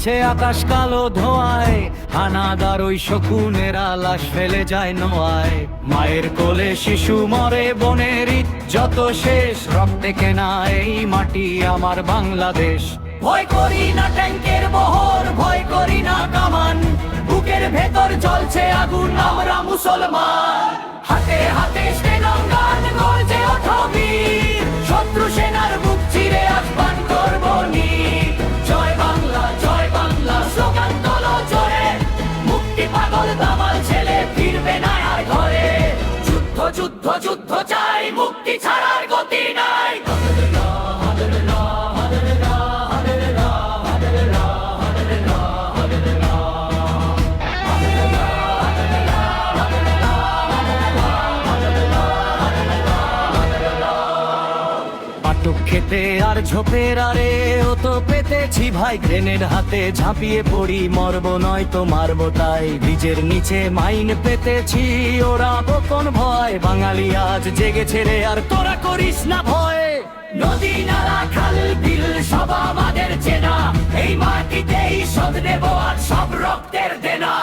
আছে আকাশ কালো ধোঁয়ায়, হানাদার ওই শকুনেরা লাশ ফেলে যায় নোয়ায়। মায়ের কোলে শিশু মরে, বনের যত শেষ, রক্তে কেনা এই মাটি আমার বাংলাদেশ। ভয় করি না ট্যাঙ্কের বহর, ভয় করি না কামান, বুকের ভেতর জ্বলছে আগুন, আমরা মুসলমান। হাতে হাতে সেনাঙ্গান গর্জে ওঠো বীর, শত্রু সেনার বুক চিরে আহ্বান করব নীর। জয় বাংলা স্লোগান তোলো জোরে, মুক্তি পাগল দামাল ছেলে ফিরবে না আর ঘরে। যুদ্ধ যুদ্ধ যুদ্ধ চাই, মুক্তি ছাড়ার গতি নাই। খেতে আর ঝোপের আরে ও তো পেতেছি ভাই, গ্রেনেড হাতে ঝাঁপিয়ে পড়ি, মরবো নয় তো মারবো তাই। বীজের নিচে মাইন পেতেছি, ওরা কোন ভয়, বাঙালি আজ জেগেছে রে, আর তোরা করিস না ভয়। নদী নালা খাল বিল সব আমাদের চেনা, এই মাটিতেই শোধ নেব আর সব রক্তের দেনা।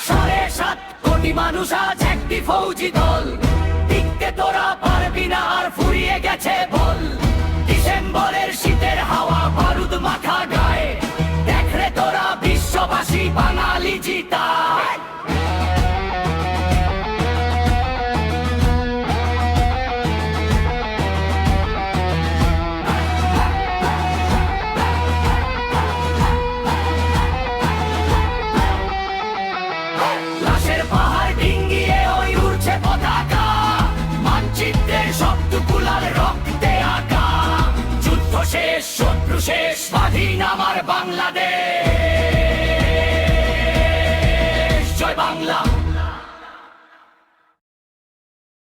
7.5 কোটি মানুষ আজ একটি ফৌজি দল, টিকতে তোরা পারবি না আর ফুরিয়ে গেছে বল। ডিসেম্বরের শীতের হাওয়া বারুদ মাখা গায়ে, দেখ রে তোরা বিশ্ববাসী বাঙালি জিতা। লাশের পাহাড় ডিঙ্গিয়ে ওই উড়ছে পতাকা, মানচিত্রের শব্দগুলার রক্তে আঁকা। যুদ্ধ শেষ, শত্রু শেষ, স্বাধীন আমার বাংলাদেশ।